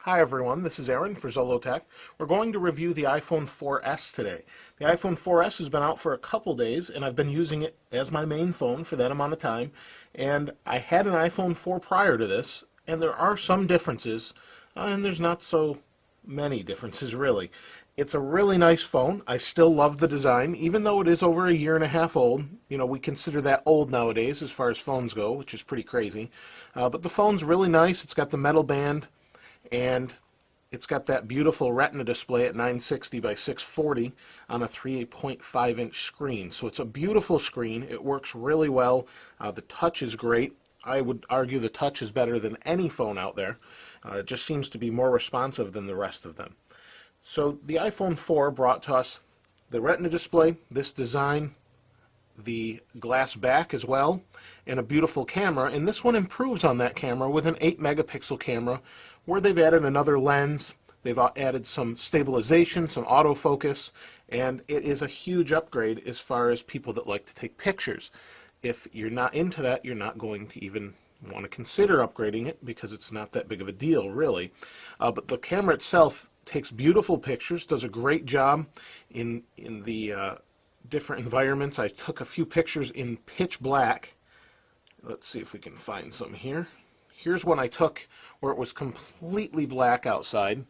Hi everyone, this is Aaron for Zollotech. We're going to review the iPhone 4S today. The iPhone 4S has been out for a couple days and I've been using it as my main phone for that amount of time. And I had an iPhone 4 prior to this, and there are some differences, and there's not so many differences really. It's a really nice phone. I still love the design, even though it is over a year and a half old. You know, we consider that old nowadays as far as phones go, which is pretty crazy. But the phone's really nice. It's got the metal band, and it's got that beautiful Retina display at 960 by 640 on a 3.5 inch screen. So it's a beautiful screen. It works really well. The touch is great. I would argue the touch is better than any phone out there. It just seems to be more responsive than the rest of them. So the iPhone 4 brought to us the Retina display, this design, the glass back as well, and a beautiful camera. And this one improves on that camera with an 8 megapixel camera where they've added another lens, they've added some stabilization, some autofocus, and it is a huge upgrade as far as people that like to take pictures. If you're not into that, you're not going to even want to consider upgrading it because it's not that big of a deal really. But the camera itself takes beautiful pictures, does a great job in the different environments. I took a few pictures in pitch black. Let's see if we can find some here. Here's one I took where it was completely black outside,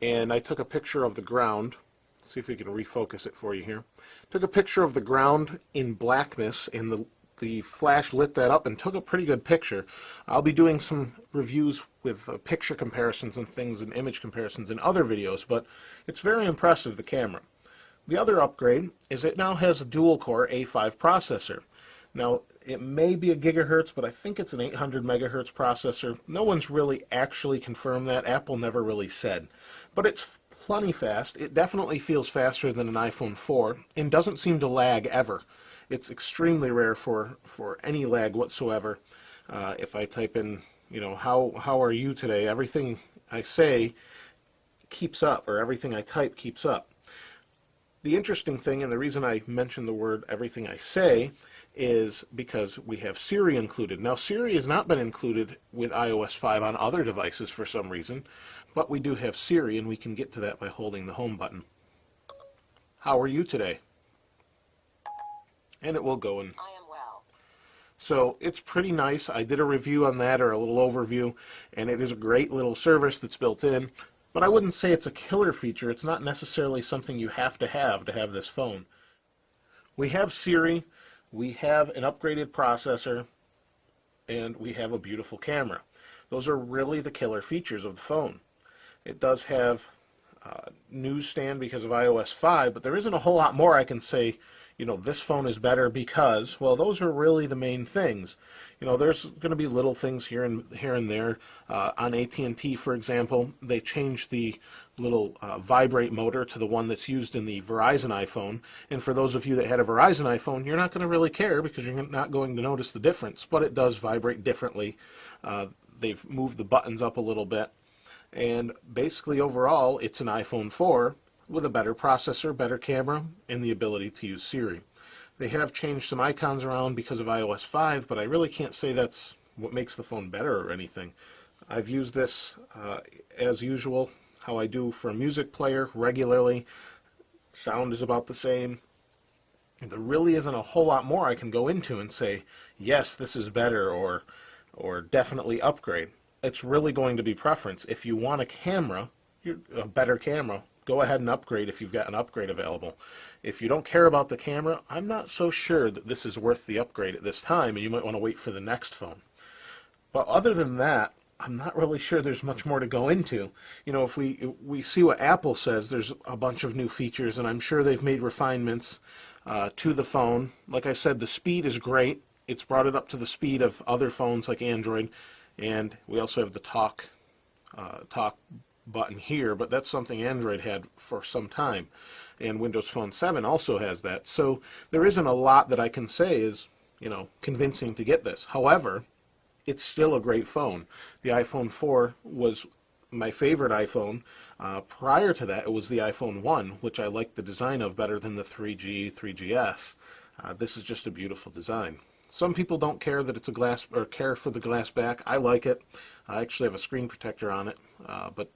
and I took a picture of the ground. Let's see if we can refocus it for you here. Took a picture of the ground in blackness, and the flash lit that up and took a pretty good picture. I'll be doing some reviews with picture comparisons and things and image comparisons in other videos, but it's very impressive, the camera. The other upgrade is it now has a dual-core A5 processor. Now, it may be a gigahertz, but I think it's an 800 megahertz processor. No one's really actually confirmed that. Apple never really said. But it's plenty fast. It definitely feels faster than an iPhone 4 and doesn't seem to lag ever. It's extremely rare for any lag whatsoever. If I type in, you know, how are you today, everything I say keeps up, or everything I type keeps up. The interesting thing, and the reason I mention the word everything I say, is because we have Siri included. Now, Siri has not been included with iOS 5 on other devices for some reason, but we do have Siri, and we can get to that by holding the home button. How are you today? And it will go in. I am well. So it's pretty nice. I did a review on that, or a little overview, and it is a great little service that's built in. But I wouldn't say it's a killer feature. It's not necessarily something you have to have this phone. We have Siri, we have an upgraded processor, and we have a beautiful camera. Those are really the killer features of the phone. It does have newsstand because of iOS 5, but there isn't a whole lot more I can say, you know, this phone is better because, well, those are really the main things. You know, there's going to be little things here and there. On AT&T, for example, they changed the little vibrate motor to the one that's used in the Verizon iPhone. And for those of you that had a Verizon iPhone, you're not going to really care because you're not going to notice the difference, but it does vibrate differently. They've moved the buttons up a little bit. And basically, overall, it's an iPhone 4 with a better processor, better camera, and the ability to use Siri. They have changed some icons around because of iOS 5, but I really can't say that's what makes the phone better or anything. I've used this as usual, how I do for a music player regularly. Sound is about the same. There really isn't a whole lot more I can go into and say, yes, this is better, or definitely upgrade. It's really going to be preference. If you want a camera, a better camera, go ahead and upgrade if you've got an upgrade available. If you don't care about the camera, I'm not so sure that this is worth the upgrade at this time, and you might want to wait for the next phone. But other than that, I'm not really sure there's much more to go into. You know, if we see what Apple says, there's a bunch of new features, and I'm sure they've made refinements to the phone. Like I said, the speed is great. It's brought it up to the speed of other phones like Android, and we also have the talk button here, but that's something Android had for some time, and Windows Phone 7 also has that. So there isn't a lot that I can say is, you know, convincing to get this. However, it's still a great phone. The iPhone 4 was my favorite iPhone. Prior to that, it was the iPhone 1, which I liked the design of better than the 3G, 3GS. This is just a beautiful design. Some people don't care that it's a glass, or care for the glass back. I like it. I actually have a screen protector on it, but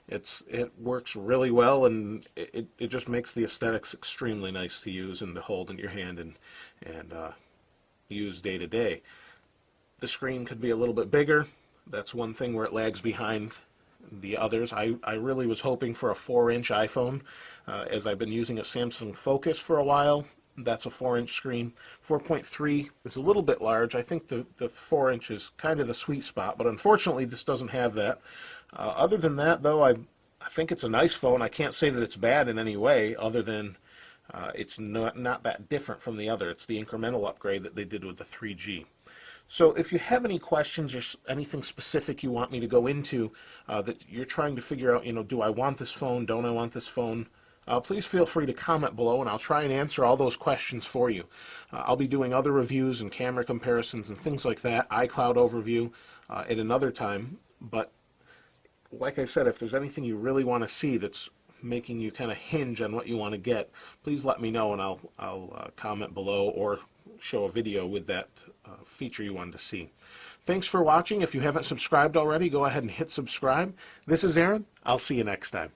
it works really well, and it just makes the aesthetics extremely nice to use and to hold in your hand and use day to day. The screen could be a little bit bigger. That's one thing where it lags behind the others. I really was hoping for a 4-inch iPhone, as I've been using a Samsung Focus for a while. That's a 4-inch screen. 4.3 is a little bit large. I think the 4-inch is kind of the sweet spot, but unfortunately this doesn't have that. Other than that, though, I think it's a nice phone. I can't say that it's bad in any way, other than it's not that different from the other. It's the incremental upgrade that they did with the 3G. So if you have any questions or anything specific you want me to go into, that you're trying to figure out, do I want this phone, don't I want this phone, please feel free to comment below, and I'll try and answer all those questions for you. I'll be doing other reviews and camera comparisons and things like that, iCloud overview, at another time. But like I said, if there's anything you really want to see that's making you kind of hinge on what you want to get, please let me know, and I'll comment below or show a video with that feature you wanted to see. Thanks for watching. If you haven't subscribed already, go ahead and hit subscribe. This is Aaron. I'll see you next time.